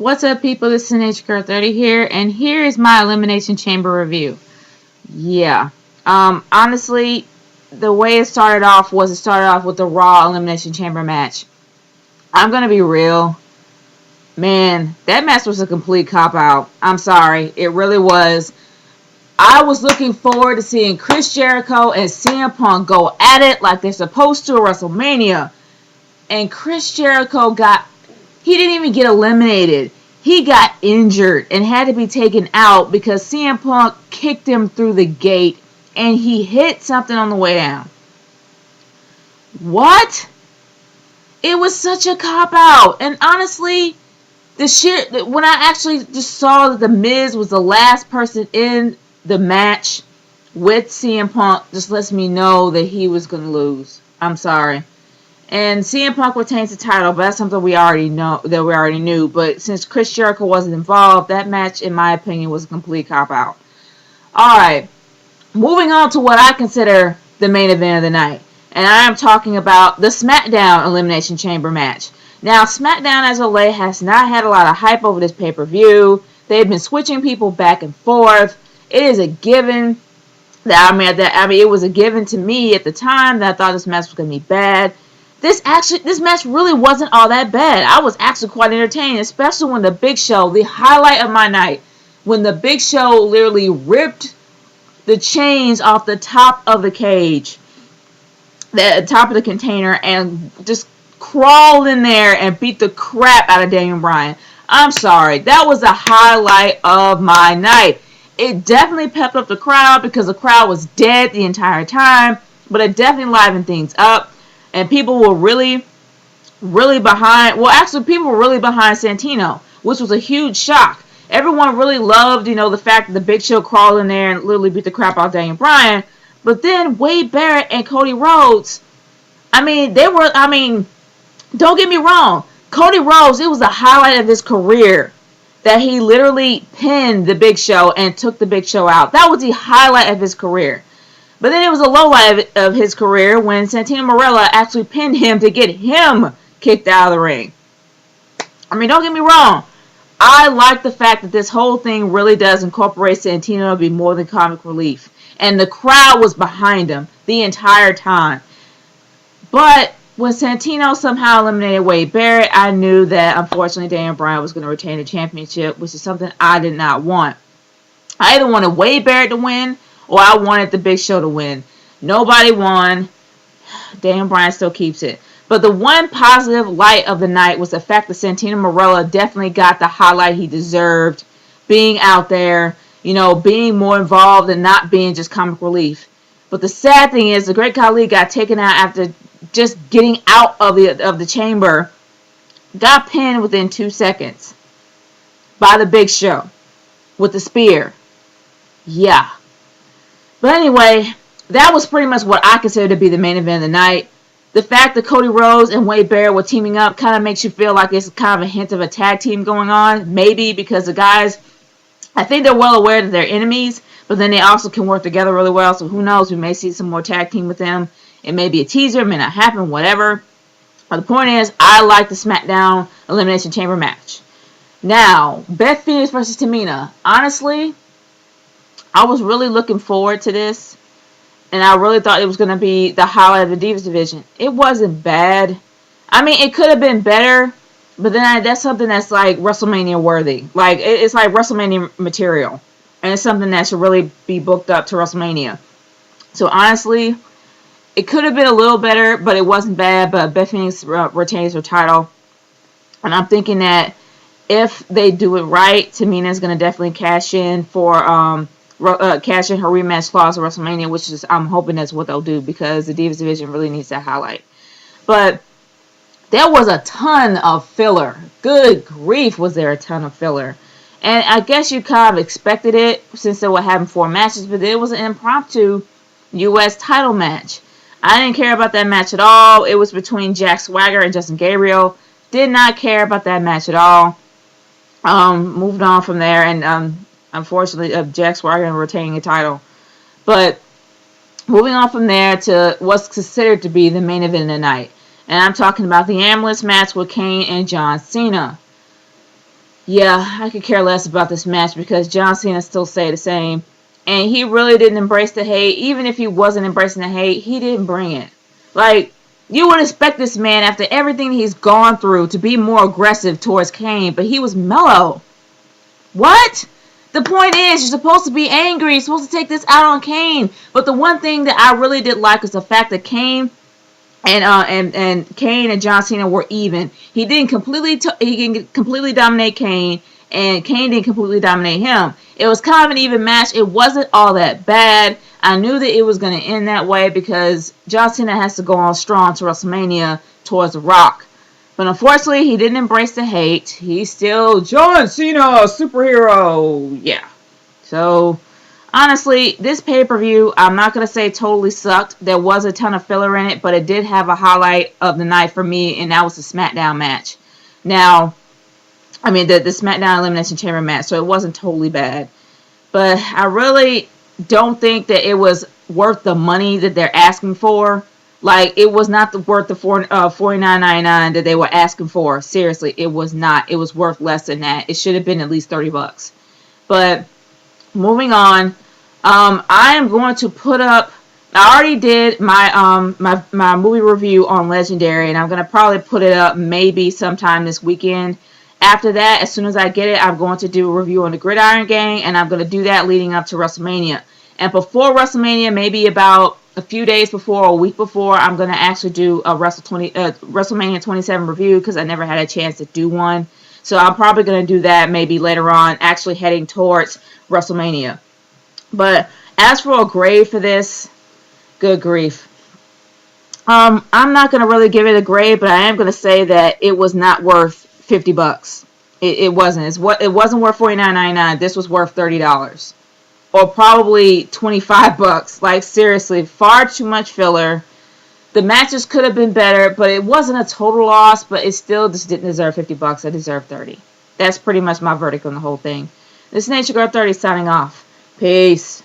What's up, people? This is NHGirl30 here, and here is my Elimination Chamber review. Yeah. Honestly, the way it started off with the Raw Elimination Chamber match. I'm gonna be real. Man, that match was a complete cop-out. I'm sorry. It really was. I was looking forward to seeing Chris Jericho and CM Punk go at it like they're supposed to at WrestleMania. And Chris Jericho he didn't even get eliminated. He got injured and had to be taken out because CM Punk kicked him through the gate and he hit something on the way down. What? It was such a cop-out. And honestly, when I actually just saw that The Miz was the last person in the match with CM Punk, just lets me know that he was going to lose. I'm sorry. And CM Punk retains the title, but that's something we already knew. But since Chris Jericho wasn't involved, that match, in my opinion, was a complete cop-out. Alright, moving on to what I consider the main event of the night. And I am talking about the SmackDown Elimination Chamber match. Now, SmackDown as of late has not had a lot of hype over this pay-per-view. They've been switching people back and forth. It is a given it was a given to me at the time that I thought this match was going to be bad. This match really wasn't all that bad. I was actually quite entertained, especially when the Big Show, the highlight of my night, when the Big Show literally ripped the chains off the top of the cage, the top of the container, and just crawled in there and beat the crap out of Daniel Bryan. I'm sorry. That was the highlight of my night. It definitely pepped up the crowd because the crowd was dead the entire time, but it definitely livened things up. And people were really behind. Well, actually, people were really behind Santino, which was a huge shock. Everyone really loved, the fact that the Big Show crawled in there and literally beat the crap out of Daniel Bryan. But then Wade Barrett and Cody Rhodes, don't get me wrong. Cody Rhodes, it was the highlight of his career that he literally pinned the Big Show and took the Big Show out. That was the highlight of his career. But then it was a lowlight of his career when Santino Marella actually pinned him to get him kicked out of the ring. Don't get me wrong. I like the fact that this whole thing really does incorporate Santino to be more than comic relief. And the crowd was behind him the entire time. But when Santino somehow eliminated Wade Barrett, I knew that unfortunately Daniel Bryan was going to retain the championship, which is something I did not want. I either wanted Wade Barrett to win, or I wanted the Big Show to win. Nobody won. Daniel Bryan still keeps it. But the one positive light of the night was the fact that Santino Marella definitely got the highlight he deserved. Being out there, being more involved and not being just comic relief. But the sad thing is, the Great Khali got taken out after just getting out of the chamber. Got pinned within 2 seconds by the Big Show with the spear. Yeah. But anyway, that was pretty much what I consider to be the main event of the night. The fact that Cody Rhodes and Wade Barrett were teaming up kind of makes you feel like it's kind of a hint of a tag team going on. Maybe because the guys, I think they're well aware that they're enemies, but then they also can work together really well. So who knows? We may see some more tag team with them. It may be a teaser. It may not happen. Whatever. But the point is, I like the SmackDown Elimination Chamber match. Now, Beth Phoenix versus Tamina. Honestly, I was really looking forward to this, and I really thought it was going to be the highlight of the Divas division. It wasn't bad. It could have been better, but then that's something that's like WrestleMania worthy. Like, it's like WrestleMania material, and it's something that should really be booked up to WrestleMania. So honestly, it could have been a little better, but it wasn't bad. But Beth Phoenix retains her title, and I'm thinking that if they do it right, Tamina's going to definitely cash in her rematch clause at WrestleMania, which is, I'm hoping that's what they'll do, because the Divas division really needs that highlight. But there was a ton of filler. Good grief, was there a ton of filler. And I guess you kind of expected it since they were having 4 matches, but it was an impromptu U.S. title match. I didn't care about that match at all. It was between Jack Swagger and Justin Gabriel. Did not care about that match at all. Moved on from there, and unfortunately, Jack Swagger retaining the title. But moving on from there to what's considered to be the main event of the night. And I'm talking about the ambulance match with Kane and John Cena. Yeah, I could care less about this match because John Cena still say the same. And he really didn't embrace the hate. Even if he wasn't embracing the hate, he didn't bring it. Like, you would expect this man, after everything he's gone through, to be more aggressive towards Kane, but he was mellow. What? The point is, you're supposed to be angry. You're supposed to take this out on Kane. But the one thing that I really did like was the fact that Kane and Kane and John Cena were even. He didn't completely dominate Kane, and Kane didn't completely dominate him. It was kind of an even match. It wasn't all that bad. I knew that it was going to end that way because John Cena has to go on strong to WrestleMania towards The Rock. But unfortunately, he didn't embrace the hate. He's still John Cena, superhero. Yeah. So, honestly, this pay-per-view, I'm not going to say totally sucked. There was a ton of filler in it, but it did have a highlight of the night for me, and that was the SmackDown match. Now, I mean, the SmackDown Elimination Chamber match, so it wasn't totally bad. But I really don't think that it was worth the money that they're asking for. Like, it was not worth the $49.99 that they were asking for. Seriously, it was not. It was worth less than that. It should have been at least $30. But moving on, I am going to put up. I already did my movie review on Legendary, and I'm gonna probably put it up maybe sometime this weekend. After that, as soon as I get it, I'm going to do a review on the Gridiron Gang, and I'm going to do that leading up to WrestleMania. And before WrestleMania, maybe about a few days before or a week before, I'm going to actually do a WrestleMania 27 review because I never had a chance to do one. So I'm probably going to do that maybe later on, actually heading towards WrestleMania. But as for a grade for this, good grief. I'm not going to really give it a grade, but I am going to say that it was not worth $50. It wasn't. It wasn't worth $49.99. This was worth $30, or probably $25. Like, seriously, far too much filler. The matches could have been better, but it wasn't a total loss. But it still just didn't deserve $50. It deserved $30. That's pretty much my verdict on the whole thing. This is Nature Girl 30 signing off. Peace.